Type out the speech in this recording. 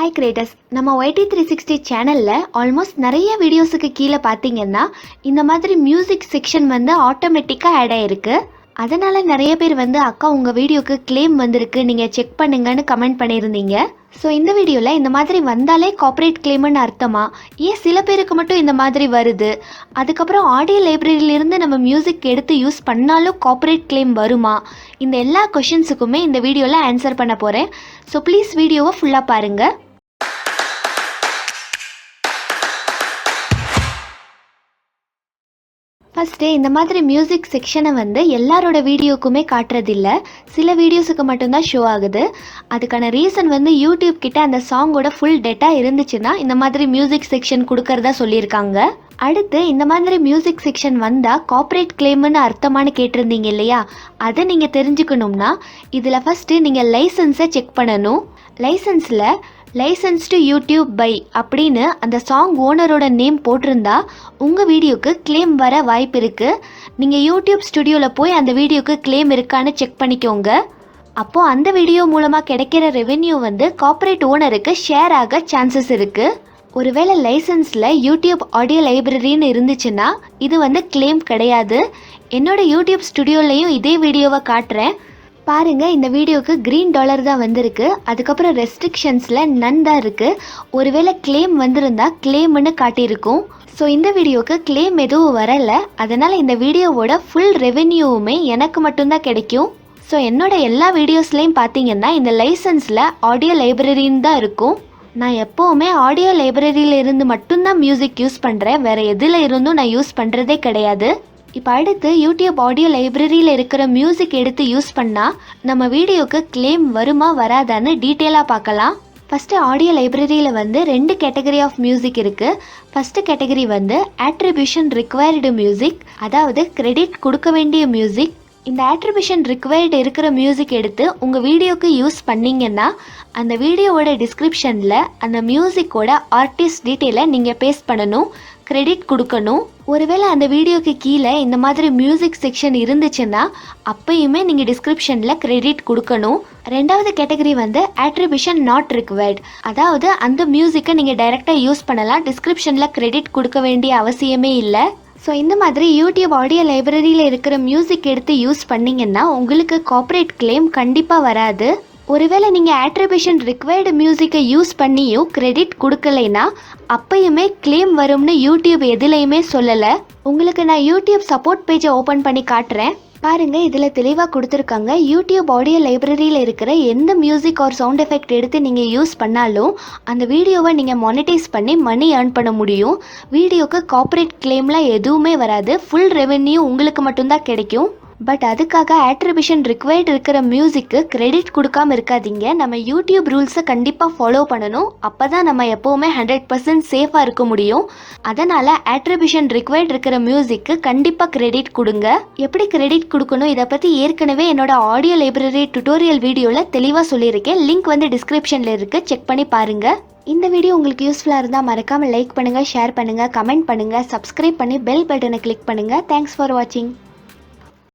Hi creators, நம்ம YT360 சேனலில் almost நிறைய வீடியோஸுக்கு கீழே பார்த்தீங்கன்னா இந்த மாதிரி மியூசிக் செக்ஷன் வந்து ஆட்டோமேட்டிக்காக ஆட் ஆகிருக்கு. அதனால் நிறைய பேர் வந்து அக்கா உங்கள் வீடியோக்கு கிளைம் வந்திருக்கு, நீங்கள் செக் பண்ணுங்கன்னு கமெண்ட் பண்ணியிருந்தீங்க. ஸோ இந்த வீடியோவில் இந்த மாதிரி வந்தாலே கார்ப்பரேட் கிளைம்னு அர்த்தமா, ஏன் சில பேருக்கு மட்டும் இந்த மாதிரி வருது, அதுக்கப்புறம் ஆடியோ லைப்ரரியிலிருந்து நம்ம மியூசிக் எடுத்து யூஸ் பண்ணாலும் கார்ப்பரேட் கிளைம் வருமா, இந்த எல்லா கொஷின்ஸுக்குமே இந்த வீடியோவில் ஆன்சர் பண்ண போகிறேன். ஸோ ப்ளீஸ் வீடியோவை ஃபுல்லாக பாருங்கள். ஃபஸ்ட்டு இந்த மாதிரி மியூசிக் செக்ஷனை வந்து எல்லாரோட வீடியோக்குமே காட்டுறதில்ல, சில வீடியோஸுக்கு மட்டும்தான் ஷோ ஆகுது. அதுக்கான ரீசன் வந்து யூடியூப் கிட்ட அந்த சாங்கோட ஃபுல் டேட்டா இருந்துச்சுன்னா இந்த மாதிரி மியூசிக் செக்ஷன் கொடுக்கறதா சொல்லியிருக்காங்க. அடுத்து இந்த மாதிரி மியூசிக் செக்ஷன் வந்தால் கார்ப்பரேட் கிளைம்னு அர்த்தமானு கேட்டிருந்தீங்க இல்லையா, அதை நீங்கள் தெரிஞ்சுக்கணும்னா இதில் ஃபஸ்ட்டு நீங்கள் லைசன்ஸை செக் பண்ணணும். லைசன்ஸ் டு யூடியூப் பை அப்படின்னு அந்த சாங் ஓனரோட நேம் போட்டிருந்தா உங்கள் வீடியோக்கு கிளைம் வர வாய்ப்பு இருக்குது. நீங்கள் யூடியூப் ஸ்டுடியோவில் போய் அந்த வீடியோக்கு கிளைம் இருக்கான்னு செக் பண்ணிக்கோங்க. அப்போது அந்த வீடியோ மூலமாக கிடைக்கிற ரெவென்யூ வந்து கார்ப்பரேட் ஓனருக்கு ஷேர் ஆக சான்சஸ் இருக்குது. ஒருவேளை லைசன்ஸில் யூடியூப் ஆடியோ லைப்ரரின்னு இருந்துச்சுன்னா இது வந்து கிளைம் கிடையாது. என்னோட யூடியூப் ஸ்டுடியோலையும் இதே வீடியோவை காட்டுறேன் பாருங்கள். இந்த வீடியோக்கு $3 தான் வந்திருக்கு, அதுக்கப்புறம் ரெஸ்ட்ரிக்ஷன்ஸில் நன் தான் இருக்குது. ஒருவேளை கிளைம் வந்திருந்தா கிளைம்னு காட்டியிருக்கும். ஸோ இந்த வீடியோக்கு கிளைம் எதுவும் வரலை, அதனால் இந்த வீடியோவோட ஃபுல் ரெவென்யூவுமே எனக்கு மட்டும்தான் கிடைக்கும். ஸோ என்னோட எல்லா வீடியோஸ்லேயும் பார்த்தீங்கன்னா இந்த லைசன்ஸில் ஆடியோ லைப்ரரின்னு தான் இருக்கும். நான் எப்போவுமே ஆடியோ லைப்ரரியில் இருந்து மட்டும்தான் மியூசிக் யூஸ் பண்ணுறேன், வேறு எதில் இருந்தும் நான் யூஸ் பண்ணுறதே கிடையாது. இப்போ அடுத்து யூடியூப் ஆடியோ லைப்ரரியில் இருக்கிற மியூசிக் எடுத்து யூஸ் பண்ணால் நம்ம வீடியோக்கு கிளைம் வருமா வராதான்னு டீட்டெயிலாக பார்க்கலாம். ஃபஸ்ட்டு ஆடியோ லைப்ரரியில் வந்து 2 கேட்டகரி ஆஃப் மியூசிக் இருக்குது. ஃபஸ்ட்டு கேட்டகரி வந்து ஆட்ரிபியூஷன் ரிக்வயர்டு மியூசிக், அதாவது கிரெடிட் கொடுக்க வேண்டிய மியூசிக். இந்த ஆட்ரிபியூஷன் ரிக்வயர்டு இருக்கிற மியூசிக் எடுத்து உங்கள் வீடியோக்கு யூஸ் பண்ணிங்கன்னா அந்த வீடியோவோட டிஸ்கிரிப்ஷனில் அந்த மியூசிக்கோட ஆர்டிஸ்ட் டீட்டெயிலை நீங்கள் பேஸ்ட் பண்ணணும், கிரெடிட் கொடுக்கணும். ஒருவேளை அந்த வீடியோக்கு கீழே இந்த மாதிரி மியூசிக் செக்ஷன் இருந்துச்சுன்னா அப்பயுமே நீங்கள் டிஸ்கிரிப்ஷனில் கிரெடிட் கொடுக்கணும். ரெண்டாவது கேட்டகரி வந்து ஆட்ரிபியூஷன் நாட் ரிக்வயர்ட், அதாவது அந்த மியூசிக்கை நீங்கள் டைரெக்டாக யூஸ் பண்ணலாம், டிஸ்கிரிப்ஷனில் கிரெடிட் கொடுக்க வேண்டிய அவசியமே இல்லை. ஸோ இந்த மாதிரி யூடியூப் ஆடியோ லைப்ரரியில் இருக்கிற மியூசிக் எடுத்து யூஸ் பண்ணிங்கன்னா உங்களுக்கு கார்ப்பரேட் கிளைம் கண்டிப்பாக வராது. ஒருவேளை நீங்கள் ஆட்ரிபியூஷன் ரிக்வயர்டு மியூசிக்கை யூஸ் பண்ணியும் கிரெடிட் கொடுக்கலைன்னா அப்பயுமே கிளைம் வரும்னு யூடியூப் எதுலையுமே சொல்லலை. உங்களுக்கு நான் யூடியூப் சப்போர்ட் பேஜை ஓப்பன் பண்ணி காட்டுறேன் பாருங்கள். இதில் தெளிவாக கொடுத்துருக்காங்க, யூடியூப் ஆடியோ லைப்ரரியில் இருக்கிற எந்த மியூசிக் ஆர் சவுண்ட் எஃபெக்ட் எடுத்து நீங்கள் யூஸ் பண்ணாலும் அந்த வீடியோவை நீங்கள் மானிட்டைஸ் பண்ணி மணி ஏர்ன் பண்ண முடியும். வீடியோக்கு கார்ப்பரேட் கிளைம்லாம் எதுவுமே வராது, ஃபுல் ரெவென்யூ உங்களுக்கு மட்டும்தான் கிடைக்கும். பட் அதுக்காக ஆட்ரிபியூஷன் ரிக்வயர்டு இருக்கிற மியூசிக்கு கிரெடிட் கொடுக்காம இருக்காதீங்க. நம்ம யூடியூப் ரூல்ஸை கண்டிப்பாக ஃபாலோ பண்ணணும், அப்போ தான் நம்ம எப்போவுமே 100% சேஃபாக இருக்க முடியும். அதனால் ஆட்ரிபியூஷன் ரிக்வயர்டு இருக்கிற மியூசிக்கு கண்டிப்பாக கிரெடிட் கொடுங்க. எப்படி கிரெடிட் கொடுக்கணும் இதை பற்றி ஏற்கனவே என்னோட ஆடியோ லைப்ரரி டுட்டோரியல் வீடியோவில் தெளிவாக சொல்லியிருக்கேன், லிங்க் வந்து டிஸ்கிரிப்ஷனில் இருக்குது, செக் பண்ணி பாருங்கள். இந்த வீடியோ உங்களுக்கு யூஸ்ஃபுல்லாக இருந்தால் மறக்காமல் லைக் பண்ணுங்கள், ஷேர் பண்ணுங்கள், கமெண்ட் பண்ணுங்கள், சப்ஸ்கிரைப் பண்ணி பெல் பட்டனை கிளிக் பண்ணுங்கள். தேங்க்ஸ் ஃபார் வாட்சிங்.